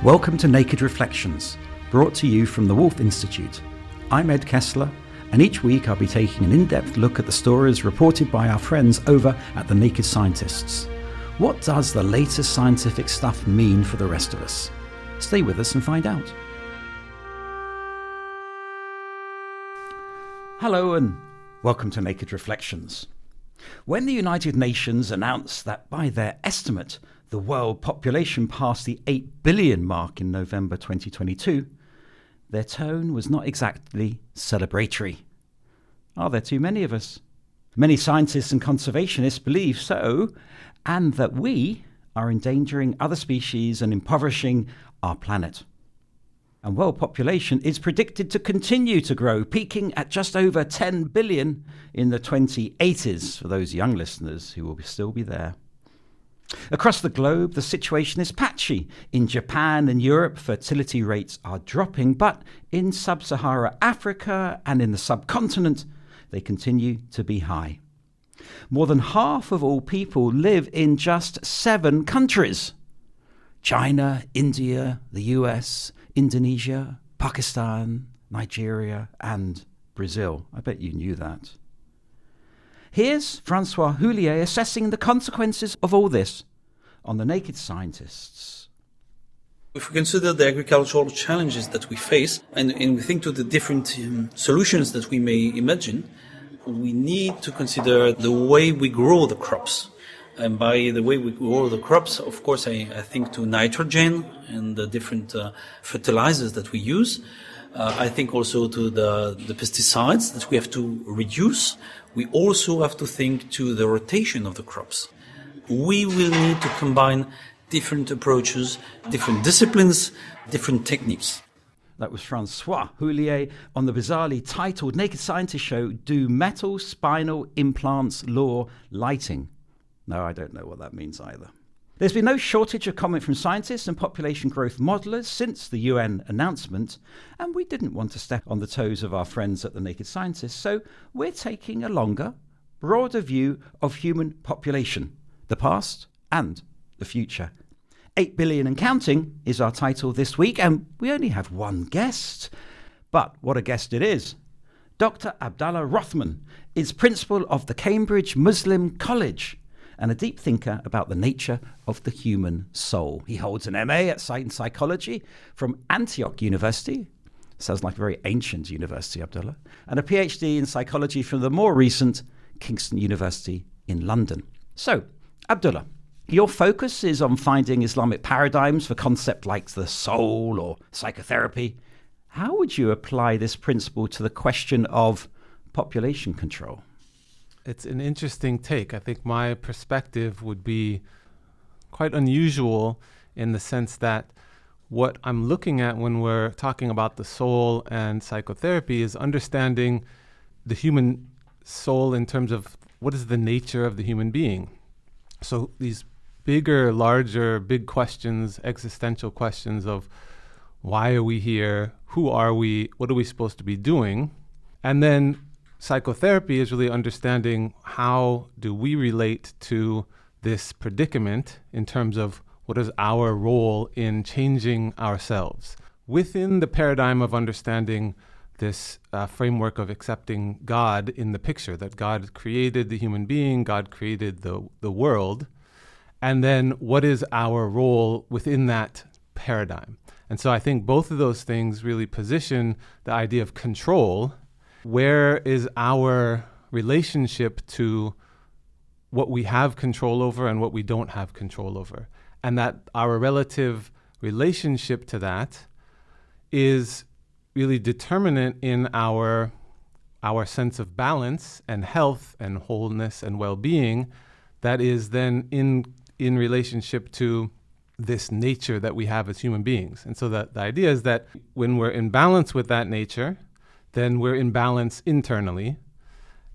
Welcome to Naked Reflections, brought to you from the Wolf Institute. I'm Ed Kessler, and each week I'll be taking an in-depth look at the stories reported by our friends over at the Naked Scientists. What does the latest scientific stuff mean for the rest of us? Stay with us and find out. Hello and welcome to Naked Reflections. When the United Nations announced that by their estimate, the world population passed the 8 billion mark in November 2022, their tone was not exactly celebratory. Are there too many of us? Many scientists and conservationists believe so, and that we are endangering other species and impoverishing our planet. And world population is predicted to continue to grow, peaking at just over 10 billion in the 2080s, for those young listeners who will still be there. Across the globe, the situation is patchy. In Japan and Europe, fertility rates are dropping, but in sub-Saharan Africa and in the subcontinent, they continue to be high. More than half of all people live in just 7 countries: China, India, the US, Indonesia, Pakistan, Nigeria, and Brazil. I bet you knew that. Here's Francois Houllier assessing the consequences of all this on the Naked Scientists. If we consider the agricultural challenges that we face and we think to the different solutions that we may imagine, we need to consider the way we grow the crops. And by the way we grow the crops, of course, I think to nitrogen and the different fertilizers that we use. I think also to the pesticides that we have to reduce. We also have to think to the rotation of the crops. We will need to combine different approaches, different disciplines, different techniques. That was Francois Houllier on the bizarrely titled Naked Scientist show, Do Metal Spinal Implants Lure Lighting? No, I don't know what that means either. There's been no shortage of comment from scientists and population growth modelers since the UN announcement, and we didn't want to step on the toes of our friends at the Naked Scientists, so we're taking a longer, broader view of human population, the past and the future. 8 billion and counting is our title this week, and we only have one guest. But what a guest it is. Dr. Abdallah Rothman is principal of the Cambridge Muslim College and a deep thinker about the nature of the human soul. He holds an MA in psychology from Antioch University. Sounds like a very ancient university, Abdullah. And a PhD in psychology from the more recent Kingston University in London. So, Abdullah, your focus is on finding Islamic paradigms for concepts like the soul or psychotherapy. How would you apply this principle to the question of population control? It's an interesting take. I think my perspective would be quite unusual in the sense that what I'm looking at when we're talking about the soul and psychotherapy is understanding the human soul in terms of what is the nature of the human being. So these bigger, larger, big questions, existential questions of why are we here? Who are we? What are we supposed to be doing? And then psychotherapy is really understanding how do we relate to this predicament in terms of what is our role in changing ourselves. Within the paradigm of understanding this framework of accepting God in the picture, that God created the human being, God created the world, and then what is our role within that paradigm. And so I think both of those things really position the idea of control. Where is our relationship to what we have control over and what we don't have control over? And that our relative relationship to that is really determinant in our sense of balance and health and wholeness and well-being that is then in relationship to this nature that we have as human beings. And so the idea is that when we're in balance with that nature, then we're in balance internally.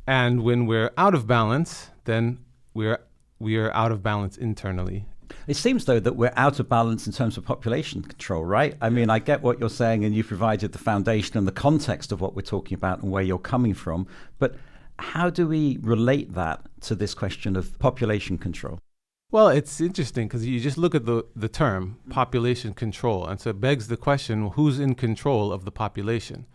And when we're out of balance, then we are out of balance internally. It seems, though, that we're out of balance in terms of population control, right? I mean, I get what you're saying, and you provided the foundation and the context of what we're talking about and where you're coming from. But how do we relate that to this question of population control? Well, it's interesting because you just look at the term population control. And so it begs the question, who's in control of the population?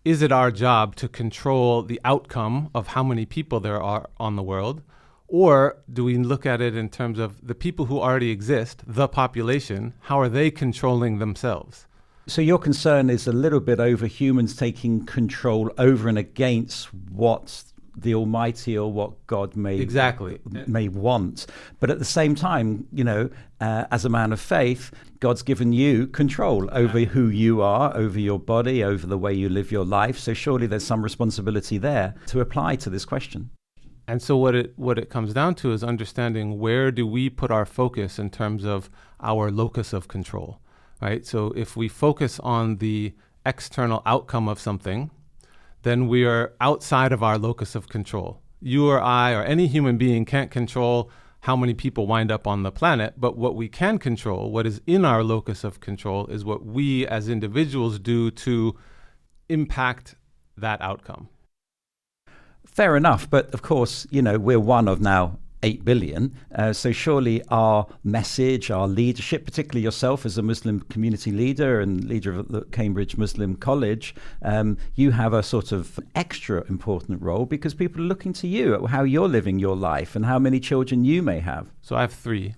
Is it our job to control the outcome of how many people there are on the world? Or do we look at it in terms of the people who already exist, the population, how are they controlling themselves? So your concern is a little bit over humans taking control over and against what the Almighty or what God may want. But at the same time, as a man of faith, God's given you control over who you are, over your body, over the way you live your life. So surely there's some responsibility there to apply to this question. And so what it comes down to is understanding, where do we put our focus in terms of our locus of control, right? So if we focus on the external outcome of something, then we are outside of our locus of control. You or I or any human being can't control how many people wind up on the planet, but what we can control, what is in our locus of control, is what we as individuals do to impact that outcome. Fair enough, but of course, we're one of now 8 billion. So surely our message, our leadership, particularly yourself as a Muslim community leader and leader of the Cambridge Muslim College, you have a sort of extra important role because people are looking to you at how you're living your life and how many children you may have. So I have 3.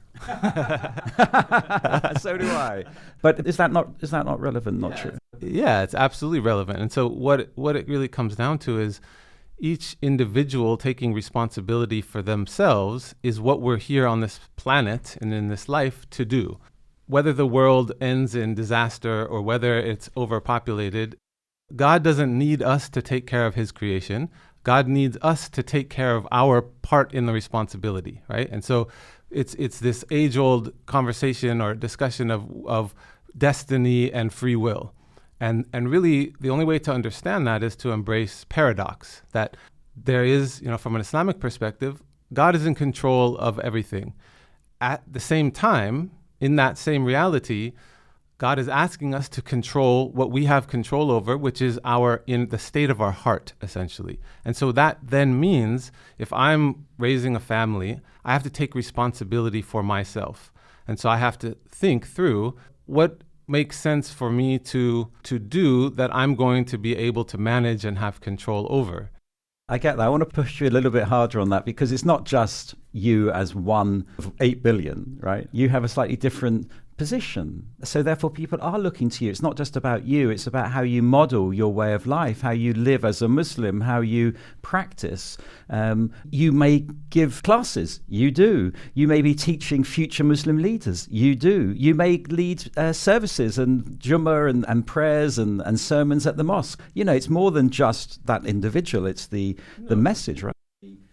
So do I. But is that not relevant? Not true. Yeah, it's absolutely relevant. And so what it really comes down to is each individual taking responsibility for themselves is what we're here on this planet and in this life to do. Whether the world ends in disaster or whether it's overpopulated, God doesn't need us to take care of his creation. God needs us to take care of our part in the responsibility, right? And so it's this age-old conversation or discussion of destiny and free will. And really, the only way to understand that is to embrace paradox, that there is, from an Islamic perspective, God is in control of everything. At the same time, in that same reality, God is asking us to control what we have control over, which is in the state of our heart, essentially. And so that then means if I'm raising a family, I have to take responsibility for myself. And so I have to think through what makes sense for me to do that I'm going to be able to manage and have control over. I get that. I want to push you a little bit harder on that because it's not just you as one of 8 billion, right? You have a slightly different position. So therefore people are looking to you. It's not just about you. It's about how you model your way of life, how you live as a Muslim, how you practice. You may give classes. You do. You may be teaching future Muslim leaders. You do. You may lead services and Jummah and prayers and sermons at the mosque. It's more than just that individual. It's the message, right?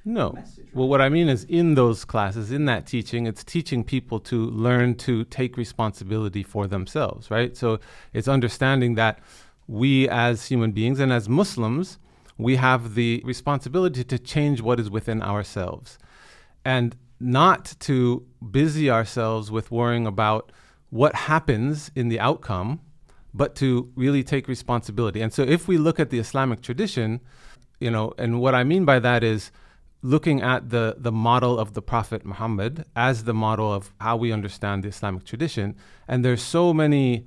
No. Well, what I mean is in those classes, in that teaching, it's teaching people to learn to take responsibility for themselves, right? So it's understanding that we as human beings and as Muslims, we have the responsibility to change what is within ourselves and not to busy ourselves with worrying about what happens in the outcome, but to really take responsibility. And so if we look at the Islamic tradition, and what I mean by that is looking at the model of the Prophet Muhammad as the model of how we understand the Islamic tradition. And there's so many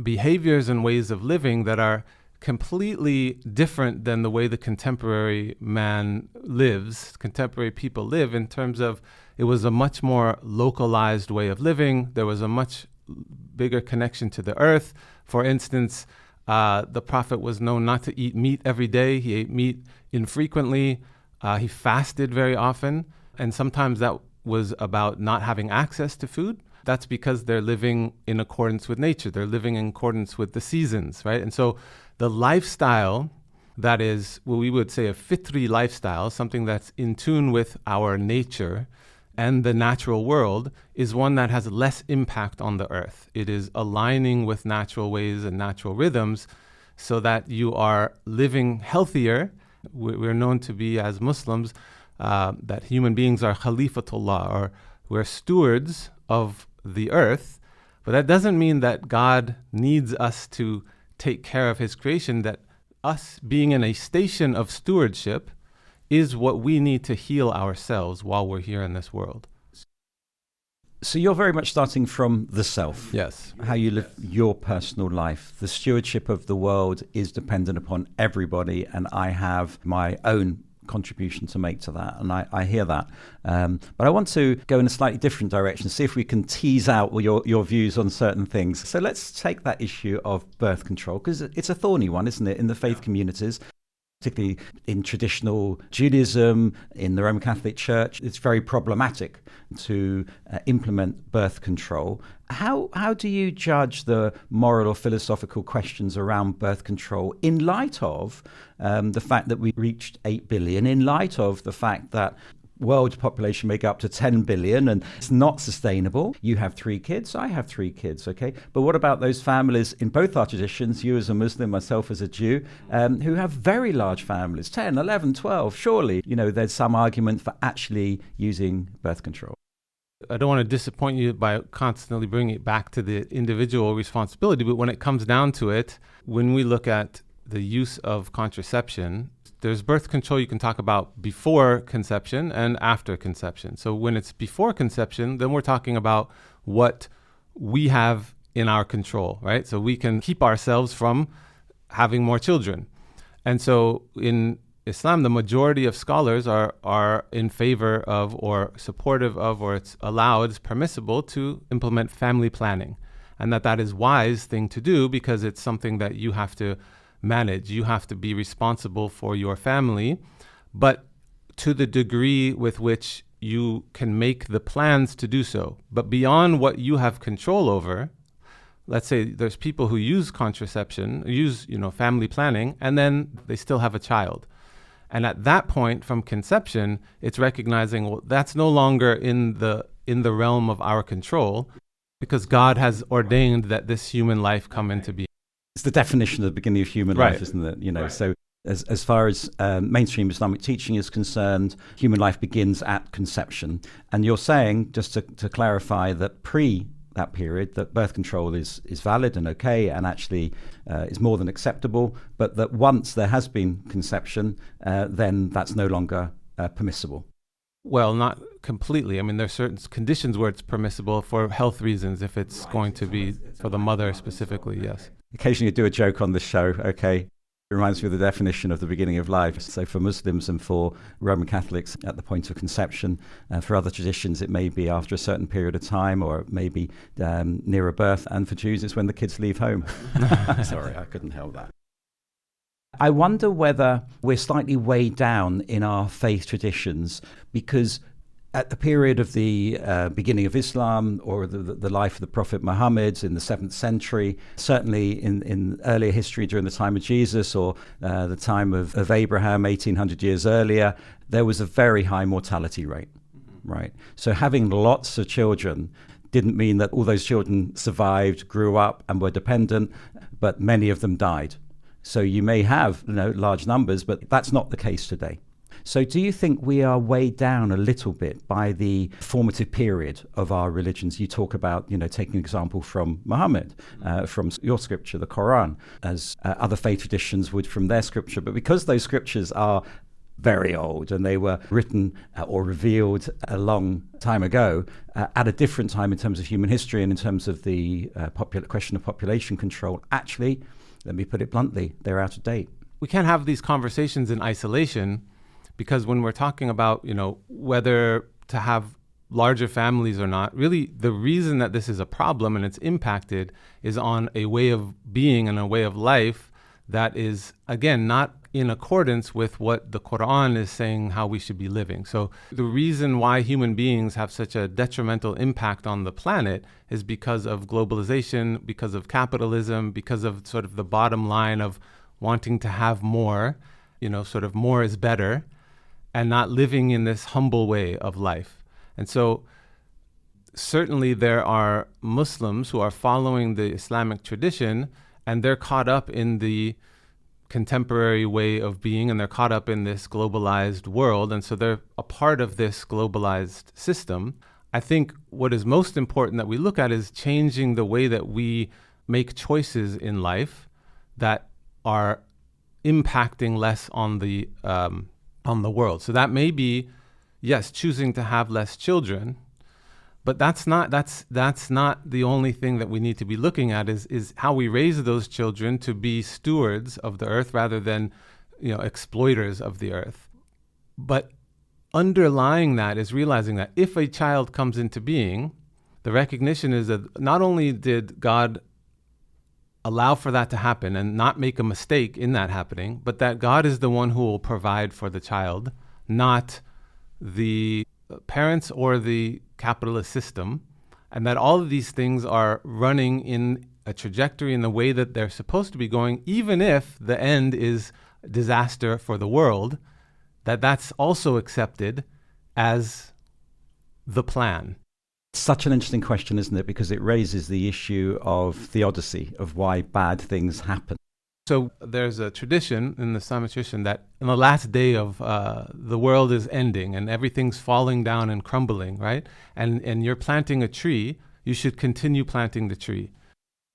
behaviors and ways of living that are completely different than the way the contemporary man lives, contemporary people live, in terms of it was a much more localized way of living. There was a much bigger connection to the earth. For instance, the Prophet was known not to eat meat every day. He ate meat infrequently. He fasted very often, and sometimes that was about not having access to food. That's because they're living in accordance with nature. They're living in accordance with the seasons, right? And so the lifestyle that is what we would say a fitri lifestyle, something that's in tune with our nature and the natural world, is one that has less impact on the earth. It is aligning with natural ways and natural rhythms so that you are living healthier. We're known to be, as Muslims, that human beings are khalifatullah, or we're stewards of the earth. But that doesn't mean that God needs us to take care of his creation, that us being in a station of stewardship is what we need to heal ourselves while we're here in this world. So you're very much starting from the self. Yes. How you live your personal life. The stewardship of the world is dependent upon everybody, and I have my own contribution to make to that, and I hear that. But I want to go in a slightly different direction, see if we can tease out your views on certain things. So let's take that issue of birth control, because it's a thorny one, isn't it, in the faith communities, particularly in traditional Judaism, in the Roman Catholic Church. It's very problematic to implement birth control. How do you judge the moral or philosophical questions around birth control in light of the fact that we reached 8 billion, in light of the fact that world population may go up to 10 billion and it's not sustainable? You have 3 kids, I have 3 kids, okay? But what about those families in both our traditions, you as a Muslim, myself as a Jew, who have very large families, 10, 11, 12? Surely, there's some argument for actually using birth control. I don't want to disappoint you by constantly bringing it back to the individual responsibility, but when it comes down to it, when we look at the use of contraception, there's birth control you can talk about before conception and after conception. So when it's before conception, then we're talking about what we have in our control, right? So we can keep ourselves from having more children. And so in Islam, the majority of scholars are in favor of or supportive of, or it's allowed, it's permissible to implement family planning. And that is wise thing to do because it's something that you have to manage. You have to be responsible for your family, but to the degree with which you can make the plans to do so. But beyond what you have control over, let's say there's people who use contraception, use family planning, and then they still have a child. And at that point, from conception, it's recognizing, well, that's no longer in the realm of our control, because God has ordained that this human life come into being. It's the definition of the beginning of human life, isn't it? Right. So as far as mainstream Islamic teaching is concerned, human life begins at conception. And you're saying, just to clarify, that pre that period, that birth control is valid and okay, and actually is more than acceptable, but that once there has been conception, then that's no longer permissible. Well, not completely. I mean, there's certain conditions where it's permissible for health reasons, if it's going to be for the mother specifically, yes. Occasionally you do a joke on this show, okay? It reminds me of the definition of the beginning of life. So for Muslims and for Roman Catholics, at the point of conception. For other traditions, it may be after a certain period of time, or it may be nearer birth. And for Jews, it's when the kids leave home. Sorry, I couldn't help that. I wonder whether we're slightly weighed down in our faith traditions because at the period of the beginning of Islam, or the life of the Prophet Muhammad in the 7th century, certainly in earlier history during the time of Jesus, or the time of Abraham 1800 years earlier, there was a very high mortality rate, right? So having lots of children didn't mean that all those children survived, grew up, and were dependent, but many of them died. So you may have large numbers, but that's not the case today. So do you think we are weighed down a little bit by the formative period of our religions? You talk about, taking an example from Muhammad, from your scripture, the Quran, as other faith traditions would from their scripture. But because those scriptures are very old and they were written or revealed a long time ago, at a different time in terms of human history and in terms of the question of population control, actually, let me put it bluntly, they're out of date. We can't have these conversations in isolation, because when we're talking about, whether to have larger families or not, really the reason that this is a problem and it's impacted is on a way of being and a way of life that is, again, not in accordance with what the Quran is saying how we should be living. So the reason why human beings have such a detrimental impact on the planet is because of globalization, because of capitalism, because of sort of the bottom line of wanting to have more, sort of more is better, and not living in this humble way of life. And so certainly there are Muslims who are following the Islamic tradition, and they're caught up in the contemporary way of being, and they're caught up in this globalized world, and so they're a part of this globalized system. I think what is most important that we look at is changing the way that we make choices in life that are impacting less on the world. So that may be, yes, choosing to have less children, But that's not the only thing that we need to be looking at is how we raise those children to be stewards of the earth rather than, exploiters of the earth. But underlying that is realizing that if a child comes into being, the recognition is that not only did God allow for that to happen and not make a mistake in that happening, but that God is the one who will provide for the child, not the parents or the capitalist system, and that all of these things are running in a trajectory in the way that they're supposed to be going, even if the end is disaster for the world, that's also accepted as the plan. Such an interesting question, isn't it? Because it raises the issue of theodicy, of why bad things happen. So there's a tradition in the Islamic tradition that in the last day of the world is ending and everything's falling down and crumbling, right? And you're planting a tree, you should continue planting the tree.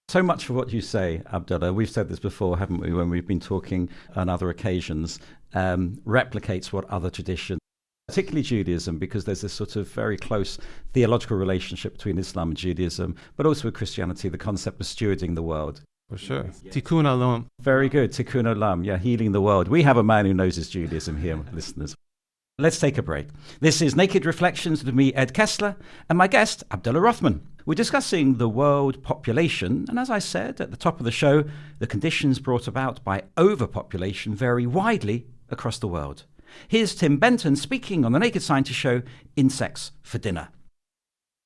So much of what you say, Abdullah, we've said this before, haven't we, when we've been talking on other occasions, replicates what other traditions, particularly Judaism, because there's this sort of very close theological relationship between Islam and Judaism, but also with Christianity, the concept of stewarding the world. For sure. Tikkun olam. Very good. Tikkun olam. Yeah, healing the world. We have a man who knows his Judaism here, listeners. Let's take a break. This is Naked Reflections with me, Ed Kessler, and my guest, Abdullah Rothman. We're discussing the world population, and as I said at the top of the show, the conditions brought about by overpopulation vary widely across the world. Here's Tim Benton speaking on the Naked Scientist show, Insects for Dinner.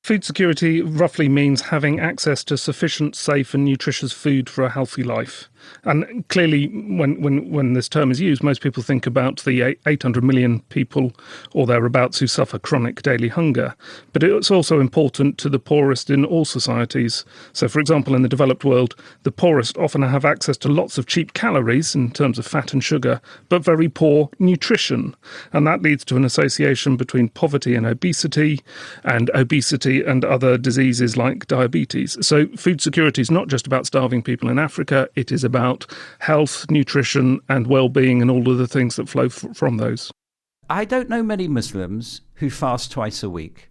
Food security roughly means having access to sufficient, safe and nutritious food for a healthy life. And clearly, when this term is used, most people think about the 800 million people or thereabouts who suffer chronic daily hunger. But it's also important to the poorest in all societies. So, for example, in the developed world, the poorest often have access to lots of cheap calories in terms of fat and sugar, but very poor nutrition. And that leads to an association between poverty and obesity and other diseases like diabetes. So food security is not just about starving people in Africa, it is about health, nutrition and well-being and all of the things that flow from those. I don't know many Muslims who fast twice a week.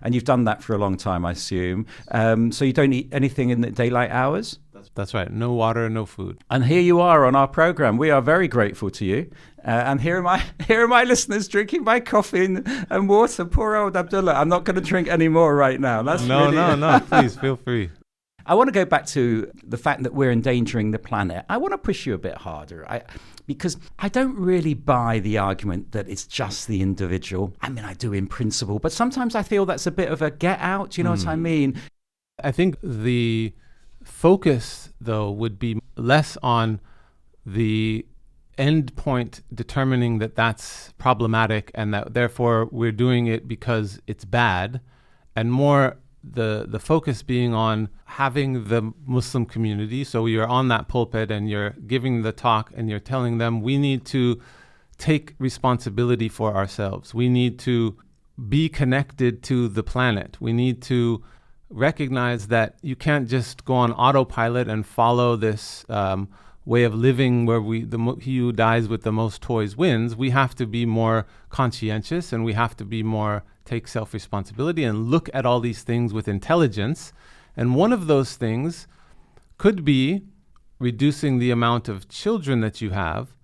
And you've done that for a long time, I assume. So you don't eat anything in the daylight hours? That's right. No water, no food. And here you are on our program. We are very grateful to you. And here are my listeners drinking my coffee and water. Poor old Abdullah. I'm not going to drink any more right now. No. Please feel free. I want to go back to the fact that we're endangering the planet. I want to push you a bit harder. Because I don't really buy the argument that it's just the individual. I mean, I do in principle, but sometimes I feel that's a bit of a get out. Do you know what I mean? I think the focus, though, would be less on the end point determining that that's problematic and that therefore we're doing it because it's bad, and more the focus being on having the Muslim community. So you're on that pulpit and you're giving the talk and you're telling them we need to take responsibility for ourselves. We need to be connected to the planet. We need to recognize that you can't just go on autopilot and follow this way of living where he who dies with the most toys wins. We have to be more conscientious and we have to be more take self-responsibility and look at all these things with intelligence. And one of those things could be reducing the amount of children that you have,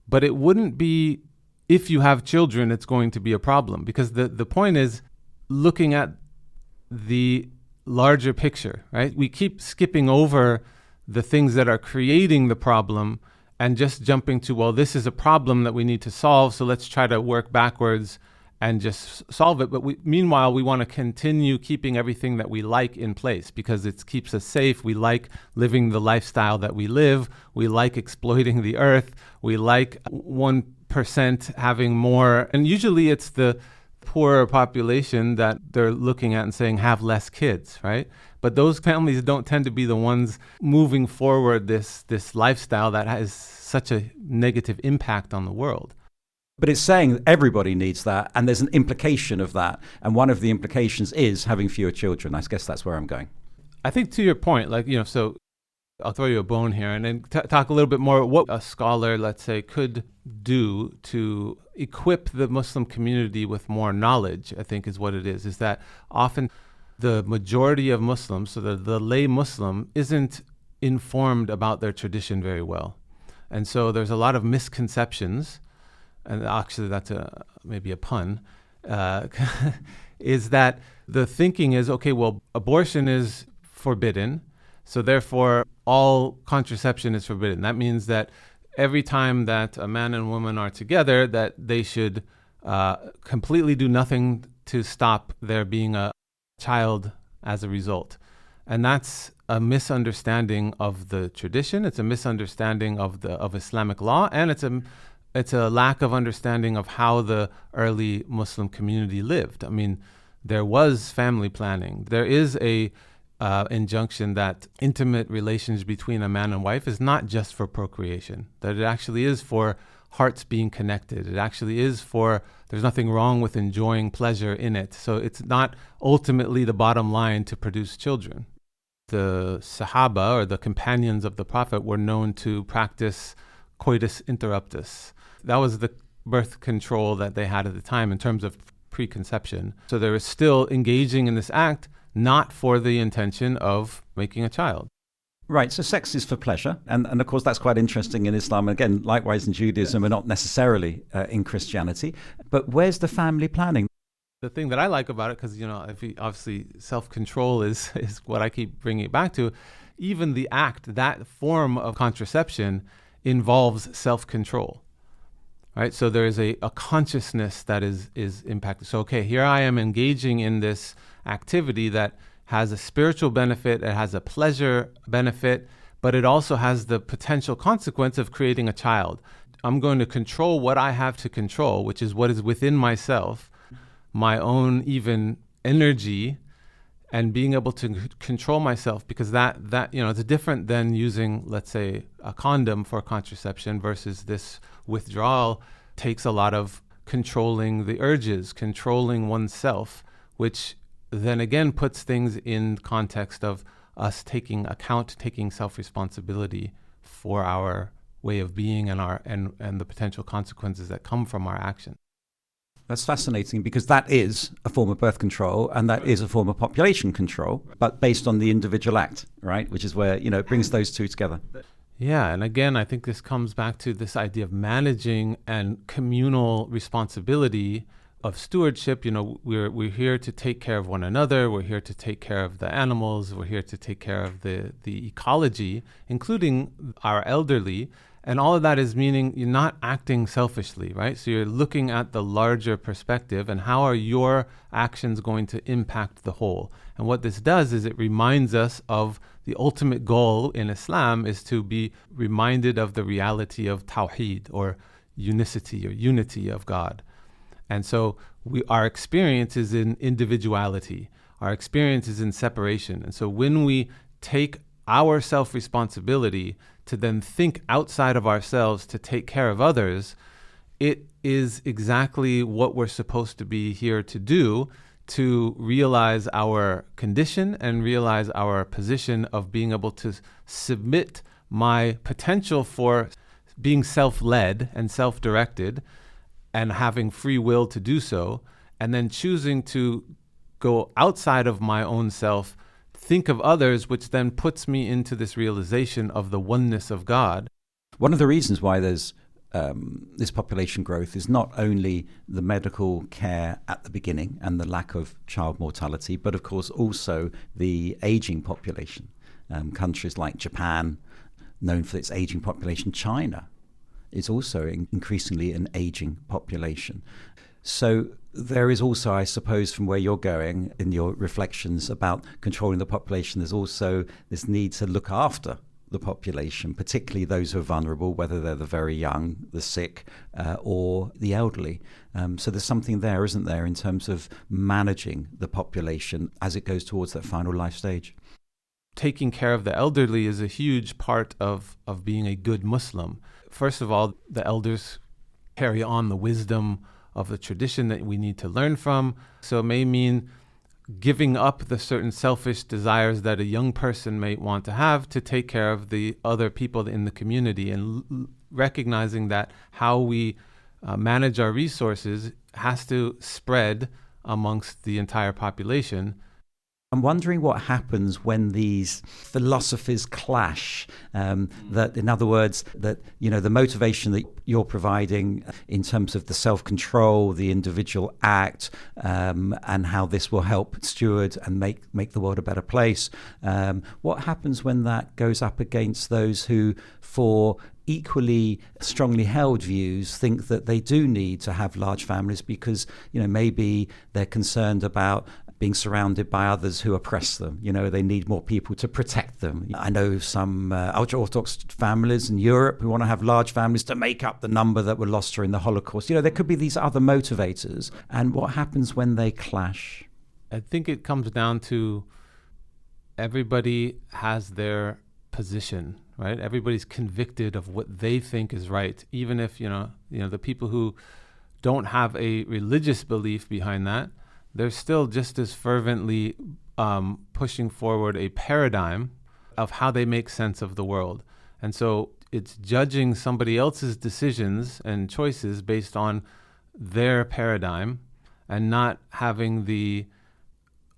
but it wouldn't be if you have children, it's going to be a problem, because the point is looking at the larger picture, right? We keep skipping over the things that are creating the problem and just jumping to, well, this is a problem that we need to solve, so let's try to work backwards and just solve it. But meanwhile, we want to continue keeping everything that we like in place because it keeps us safe. We like living the lifestyle that we live. We like exploiting the earth. We like 1% having more. And usually it's the poorer population that they're looking at and saying have less kids, right? But those families don't tend to be the ones moving forward this lifestyle that has such a negative impact on the world. But it's saying everybody needs that, and there's an implication of that. And one of the implications is having fewer children. I guess that's where I'm going. I think to your point, so I'll throw you a bone here and then talk a little bit more what a scholar, let's say, could do to equip the Muslim community with more knowledge, I think is what it is that often the majority of Muslims, so the lay Muslim, isn't informed about their tradition very well. And so there's a lot of misconceptions, and actually that's maybe a pun, is that the thinking is, okay, well, abortion is forbidden, so therefore all contraception is forbidden. That means that every time that a man and woman are together, that they should completely do nothing to stop there being a child as a result. And that's a misunderstanding of the tradition. It's a misunderstanding of Islamic law, and it's a lack of understanding of how the early Muslim community lived. I mean, there was family planning. There is a injunction that intimate relations between a man and wife is not just for procreation, that it actually is for hearts being connected. It actually is for, there's nothing wrong with enjoying pleasure in it. So it's not ultimately the bottom line to produce children. The Sahaba, or the companions of the Prophet, were known to practice coitus interruptus. That was the birth control that they had at the time in terms of preconception. So they were still engaging in this act, not for the intention of making a child. Right, so sex is for pleasure, and of course that's quite interesting in Islam. Again, likewise in Judaism, and not necessarily in Christianity. But where's the family planning? The thing that I like about it, because obviously self-control is what I keep bringing it back to, even the act, that form of contraception involves self-control. Right, so there is a consciousness that is impacted. So, okay, here I am engaging in this activity that has a spiritual benefit, it has a pleasure benefit, but it also has the potential consequence of creating a child. I'm going to control what I have to control, which is what is within myself, my own even energy, and being able to control myself, because that it's different than using, let's say, a condom for contraception versus this withdrawal takes a lot of controlling the urges, controlling oneself, which then again puts things in context of us taking self-responsibility for our way of being and the potential consequences that come from our action. That's fascinating, because that is a form of birth control and that is a form of population control, but based on the individual act, right? Which is where, it brings those two together. Yeah, and again, I think this comes back to this idea of managing and communal responsibility of stewardship. We're here to take care of one another. We're here to take care of the animals. We're here to take care of the ecology, including our elderly. And all of that is meaning you're not acting selfishly, right? So you're looking at the larger perspective and how are your actions going to impact the whole. And what this does is it reminds us of the ultimate goal in Islam is to be reminded of the reality of Tawheed, or unicity or unity of God. And so our experience is in individuality. Our experience is in separation. And so when we take our self-responsibility to then think outside of ourselves to take care of others, it is exactly what we're supposed to be here to do, to realize our condition and realize our position of being able to submit my potential for being self-led and self-directed and having free will to do so, and then choosing to go outside of my own self, think of others, which then puts me into this realization of the oneness of God. One of the reasons why there's this population growth is not only the medical care at the beginning and the lack of child mortality, but of course also the aging population. Countries like Japan, known for its aging population, China is also increasingly an aging population. So there is also, I suppose, from where you're going in your reflections about controlling the population, there's also this need to look after the population, particularly those who are vulnerable, whether they're the very young, the sick, or the elderly. So there's something there, isn't there, in terms of managing the population as it goes towards that final life stage? Taking care of the elderly is a huge part of being a good Muslim. First of all, the elders carry on the wisdom of the tradition that we need to learn from. So it may mean giving up the certain selfish desires that a young person may want to have to take care of the other people in the community, and recognizing that how we manage our resources has to spread amongst the entire population. I'm wondering what happens when these philosophies clash. That, in other words, that, you know, the motivation that you're providing in terms of the self-control, the individual act, and how this will help steward and make the world a better place. What happens when that goes up against those who, for equally strongly held views, think that they do need to have large families because, you know, maybe they're concerned about being surrounded by others who oppress them. You know, they need more people to protect them. I know some ultra-Orthodox families in Europe who want to have large families to make up the number that were lost during the Holocaust. You know, there could be these other motivators. And what happens when they clash? I think it comes down to everybody has their position, right? Everybody's convicted of what they think is right, even if, you know, the people who don't have a religious belief behind that, they're still just as fervently pushing forward a paradigm of how they make sense of the world. And so it's judging somebody else's decisions and choices based on their paradigm and not having the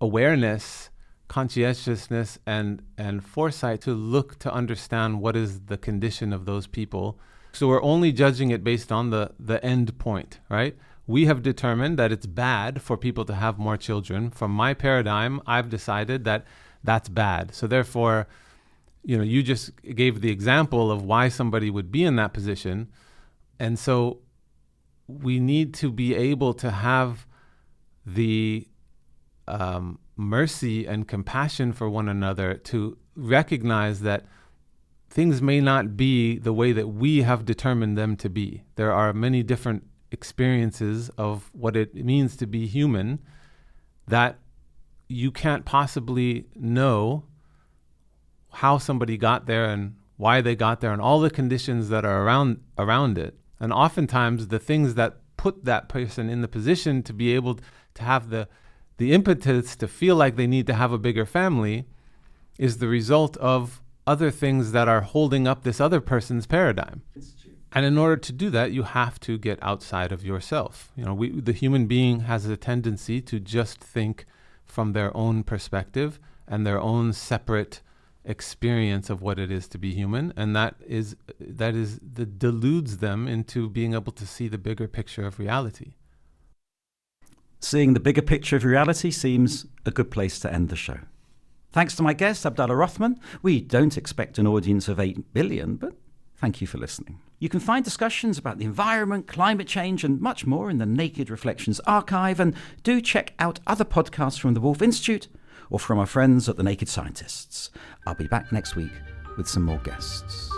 awareness, conscientiousness, and foresight to look to understand what is the condition of those people. So we're only judging it based on the end point, right? We have determined that it's bad for people to have more children. From my paradigm, I've decided that that's bad. So therefore, you know, you just gave the example of why somebody would be in that position. And so we need to be able to have the mercy and compassion for one another to recognize that things may not be the way that we have determined them to be. There are many different experiences of what it means to be human that you can't possibly know how somebody got there and why they got there and all the conditions that are around it. And oftentimes the things that put that person in the position to be able to have the impetus to feel like they need to have a bigger family is the result of other things that are holding up this other person's paradigm. And in order to do that, you have to get outside of yourself. You know, the human being has a tendency to just think from their own perspective and their own separate experience of what it is to be human, and that deludes them into being able to see the bigger picture of reality. Seeing the bigger picture of reality seems a good place to end the show. Thanks to my guest, Abdallah Rothman. We don't expect an audience of 8 billion, but thank you for listening. You can find discussions about the environment, climate change, and much more in the Naked Reflections archive, and do check out other podcasts from the Wolf Institute or from our friends at the Naked Scientists. I'll be back next week with some more guests.